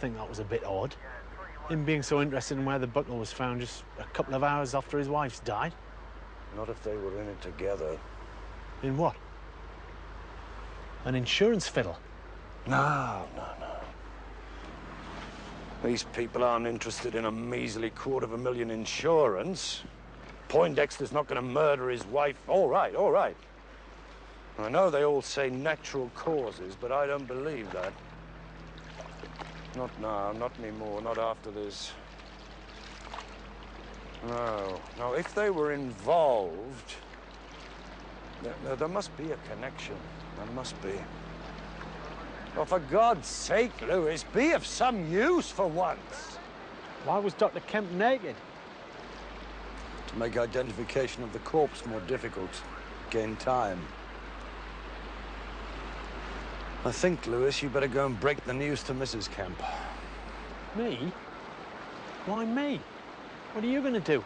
think that was a bit odd. Him being so interested in where the buckle was found just a couple of hours after his wife's died. Not if they were in it together. In what? An insurance fiddle? No. These people aren't interested in a measly $250,000 insurance. Poindexter's not going to murder his wife. All right. I know they all say natural causes, but I don't believe that. Not now, not anymore, not after this. No, if they were involved, there must be a connection. There must be. Well, for God's sake, Lewis, be of some use for once. Why was Dr. Kemp naked? To make identification of the corpse more difficult. Gain time. I think, Lewis, you better go and break the news to Mrs. Kemp. Me? Why me? What are you going to do?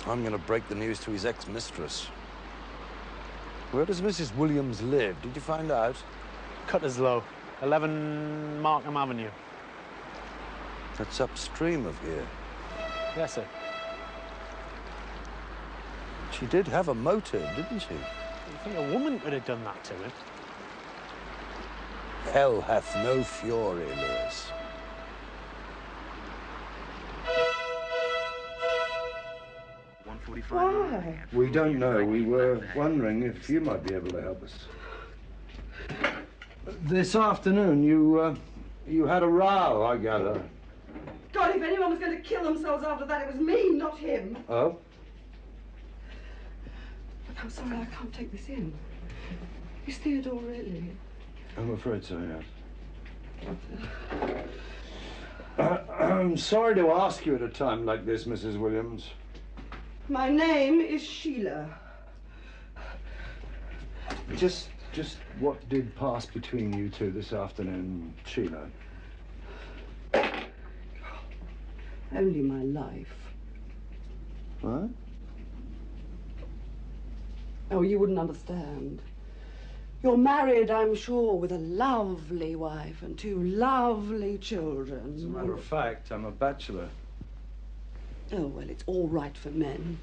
I'm going to break the news to his ex-mistress. Where does Mrs. Williams live? Did you find out? Cutterslow, 11 Markham Avenue. That's upstream of here. Yes, sir. She did have a motive, didn't she? You think a woman could have done that to him? Hell hath no fury, Lewis. Why? We don't know. We were wondering if you might be able to help us. This afternoon, you had a row, I gather. God, if anyone was going to kill themselves after that, it was me, not him. Oh? Look, I'm sorry, I can't take this in. Is Theodore really? I'm afraid so, yes. I'm sorry to ask you at a time like this, Mrs. Williams. My name is Sheila. Just what did pass between you two this afternoon, Sheila? Only my life. What? Oh, you wouldn't understand. You're married, I'm sure, with a lovely wife and 2 lovely children. As a matter of fact, I'm a bachelor. Oh, well, it's all right for men.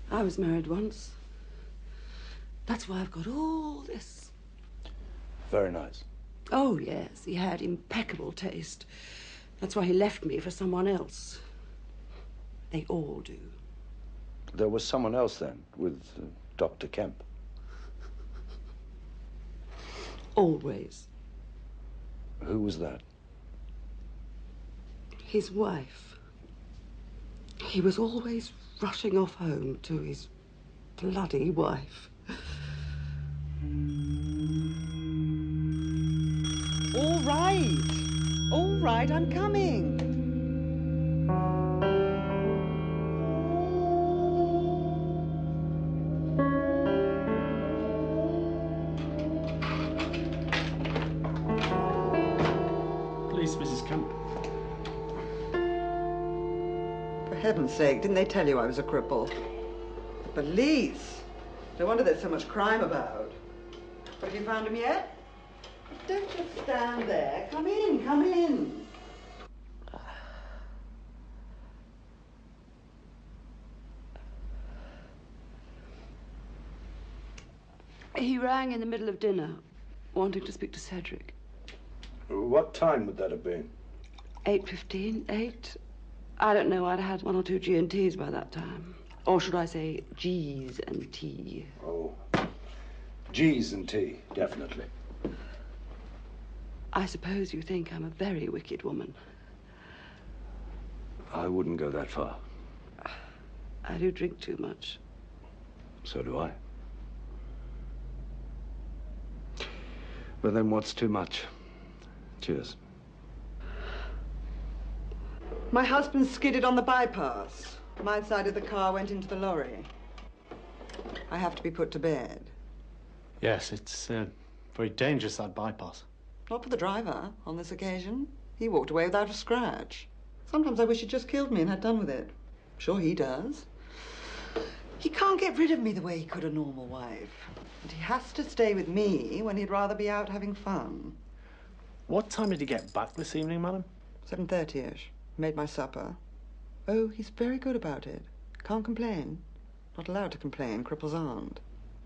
I was married once. That's why I've got all this. Very nice. Oh, yes, he had impeccable taste. That's why he left me for someone else. They all do. There was someone else then, with Dr. Kemp. Always. Who was that? His wife. He was always rushing off home to his bloody wife. All right, I'm coming. Please, Mrs. Kemp. For heaven's sake, didn't they tell you I was a cripple? The police. No wonder there's so much crime about. Have you found him yet? Don't just stand there. Come in, come in. He rang in the middle of dinner, wanting to speak to Cedric. What time would that have been? 8:15, 8. I don't know, I'd had 1 or 2 G&Ts by that time. Or should I say G's and T? Oh, G's and T, definitely. I suppose you think I'm a very wicked woman. I wouldn't go that far. I do drink too much. So do I. But then what's too much? Cheers. My husband skidded on the bypass. My side of the car went into the lorry. I have to be put to bed. Yes, it's very dangerous, that bypass. Not for the driver on this occasion. He walked away without a scratch. Sometimes I wish he'd just killed me and had done with it. Sure he does. He can't get rid of me the way he could a normal wife. And he has to stay with me when he'd rather be out having fun. What time did he get back this evening, madam? 7:30-ish. Made my supper. Oh, he's very good about it. Can't complain. Not allowed to complain. Cripples aren't.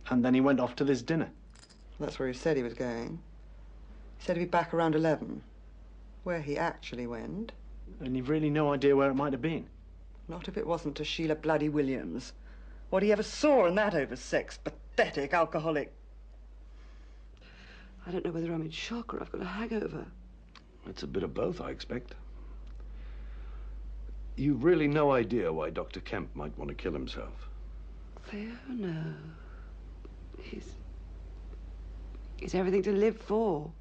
And then he went off to this dinner. That's where he said he was going. He said he'd be back around 11. Where he actually went. And you've really no idea where it might have been? Not if it wasn't to Sheila bloody Williams. What he ever saw in that oversexed, pathetic alcoholic. I don't know whether I'm in shock or I've got a hangover. It's a bit of both, I expect. You've really no idea why Dr. Kemp might want to kill himself. Theo, no. He's everything to live for.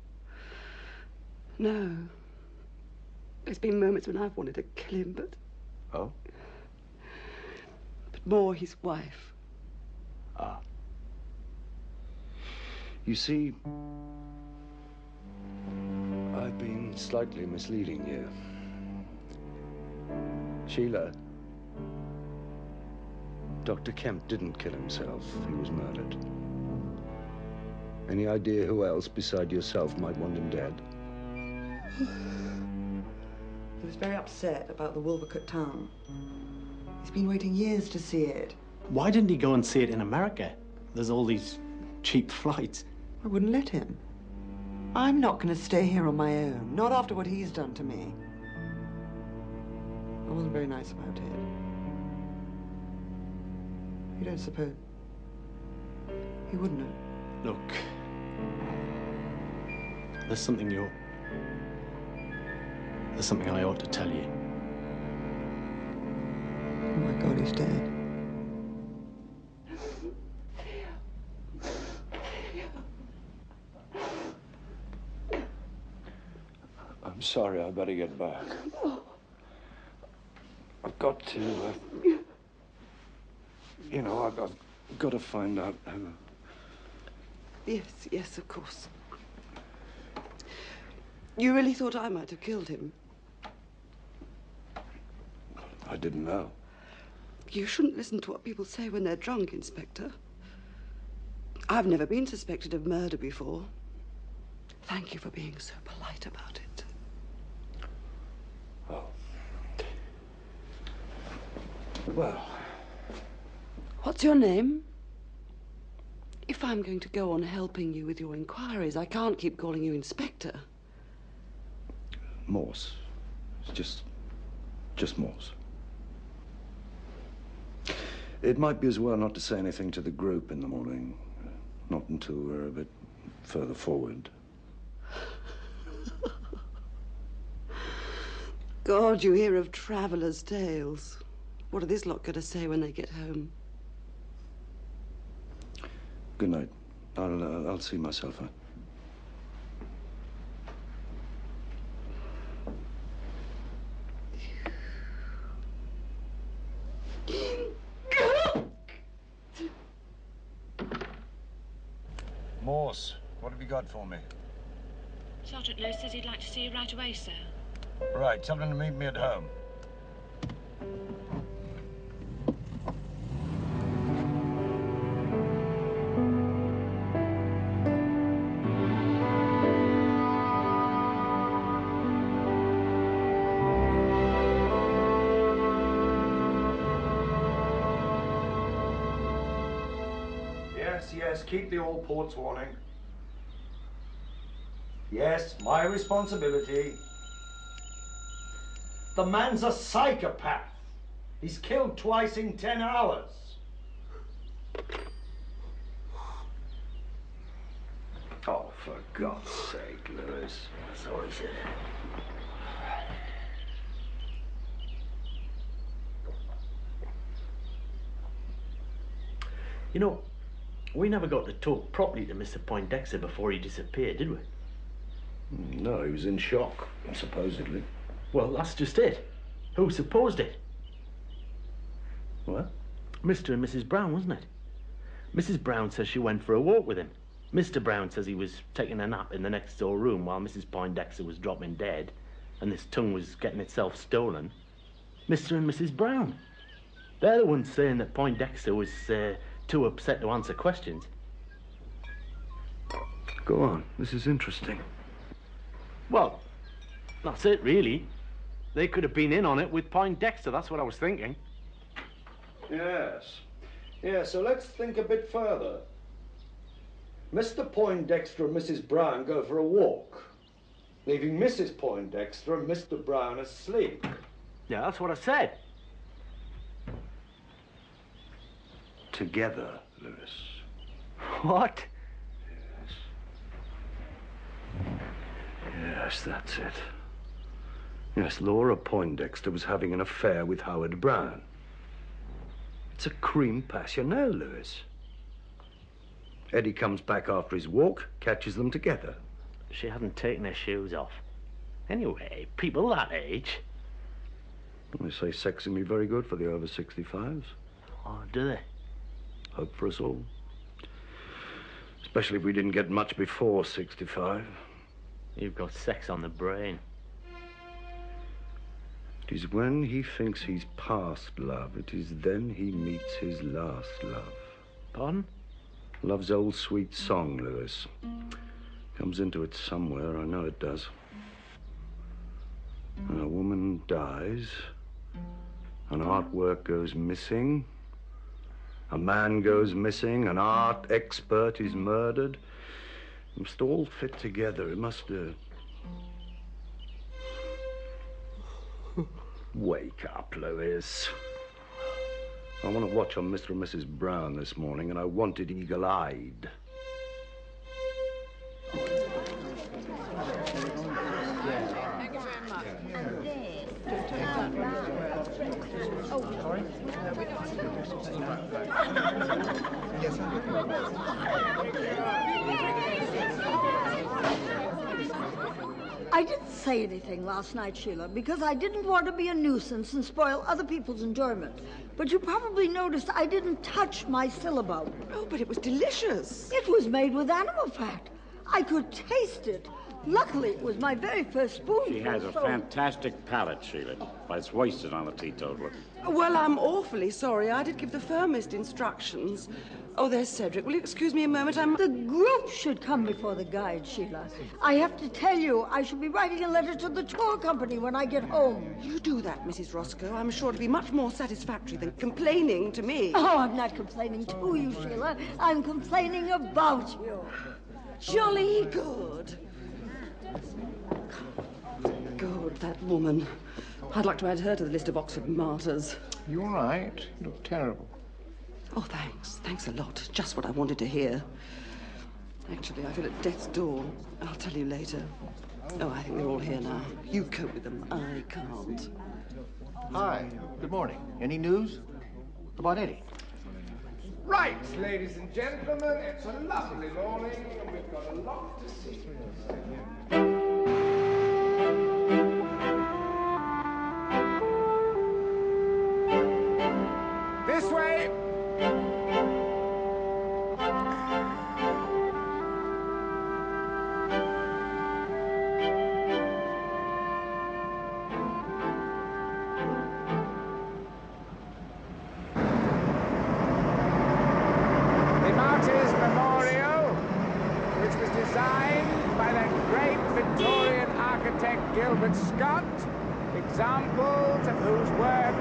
No. There's been moments when I've wanted to kill him, but... Oh? But more his wife. Ah. You see, I've been slightly misleading you. Sheila, Dr. Kemp didn't kill himself. He was murdered. Any idea who else beside yourself might want him dead? He was very upset about the Wolvercut tongue. He's been waiting years to see it. Why didn't he go and see it in America? There's all these cheap flights. I wouldn't let him. I'm not going to stay here on my own. Not after what he's done to me. I wasn't very nice about it. You don't suppose... He wouldn't have. Look, there's something I ought to tell you. Oh my God, he's dead. I'm sorry, I better get back. I've got to, I've got to find out who... Yes, of course. You really thought I might have killed him? I didn't know. You shouldn't listen to what people say when they're drunk, Inspector. I've never been suspected of murder before. Thank you for being so polite about it. Oh. Well... What's your name? If I'm going to go on helping you with your inquiries, I can't keep calling you Inspector. Morse. It's just Morse. It might be as well not to say anything to the group in the morning. Not until we're a bit further forward. God, you hear of travellers' tales. What are this lot going to say when they get home? Good night. I'll see myself out. Morse, what have you got for me? Sergeant Lowe says he'd like to see you right away, sir. Right, tell them to meet me at home. Yes, keep the all ports warning. Yes, my responsibility. The man's a psychopath. He's killed twice in 10 hours. Oh, for God's sake, Lewis. Sorry, sir. You know, we never got to talk properly to Mr. Poindexter before he disappeared, did we? No, he was in shock, supposedly. Well, that's just it. Who supposed it? What? Mr. and Mrs. Brown, wasn't it? Mrs. Brown says she went for a walk with him. Mr. Brown says he was taking a nap in the next door room while Mrs. Poindexter was dropping dead, and this tongue was getting itself stolen. Mr. and Mrs. Brown. They're the ones saying that Poindexter was too upset to answer questions. Go on. This is interesting. Well, that's it, really. They could have been in on it with Poindexter, that's what I was thinking. Yes. Yeah, so let's think a bit further. Mr. Poindexter and Mrs. Brown go for a walk, leaving Mrs. Poindexter and Mr. Brown asleep. Yeah, that's what I said. Together, Lewis. What? Yes, that's it. Yes, Laura Poindexter was having an affair with Howard Brown. It's a crime passionnel, Lewis. Eddie comes back after his walk, catches them together. She hadn't taken her shoes off. Anyway, people that age... They say sex can be very good for the over 65s. Oh, do they? Hope for us all. Especially if we didn't get much before 65. You've got sex on the brain. It is when he thinks he's past love, it is then he meets his last love. Pardon? Love's old sweet song, Lewis. Comes into it somewhere, I know it does. When a woman dies, an artwork goes missing, a man goes missing, an art expert is murdered. It must all fit together. It must Wake up, Lewis. I want to watch on Mr. and Mrs. Brown this morning, and I want it eagle-eyed. I didn't say anything last night, Sheila, because I didn't want to be a nuisance and spoil other people's enjoyment. But you probably noticed I didn't touch my syllabub. Oh, but it was delicious. It was made with animal fat. I could taste it. Luckily, it was my very first spoonful. She has a fantastic palate, Sheila, but it's wasted on a teetotaler. Well, I'm awfully sorry. I did give the firmest instructions. Oh, there's Cedric. Will you excuse me a moment? The group should come before the guide, Sheila. I have to tell you, I shall be writing a letter to the tour company when I get home. You do that, Mrs. Roscoe. I'm sure it'll be much more satisfactory than complaining to me. Oh, I'm not complaining to you, Sheila. I'm complaining about you. Jolly good. Good, that woman. I'd like to add her to the list of Oxford martyrs. You all right? You look terrible. Oh, thanks. Thanks a lot. Just what I wanted to hear. Actually, I feel at death's door. I'll tell you later. Oh, I think they're all here now. You cope with them. I can't. Hi. Good morning. Any news? About Eddie? Right, ladies and gentlemen, it's a lovely morning, and we've got a lot to see. This way. The Martyrs Memorial, which was designed by that great Victorian architect Gilbert Scott, examples of whose work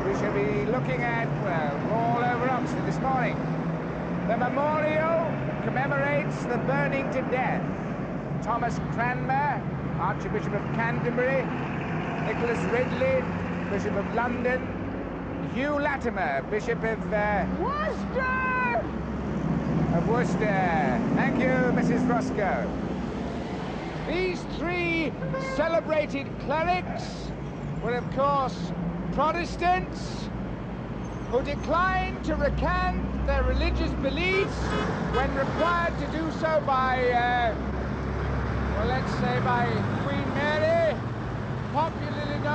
we shall be looking at, well, all over Oxford this morning. The memorial commemorates the burning to death Thomas Cranmer, Archbishop of Canterbury, Nicholas Ridley, Bishop of London, Hugh Latimer, Bishop of Worcester! Of Worcester. Thank you, Mrs. Roscoe. These three celebrated clerics were, of course, Protestants who declined to recant their religious beliefs when required to do so by, well, let's say by Queen Mary, popularly known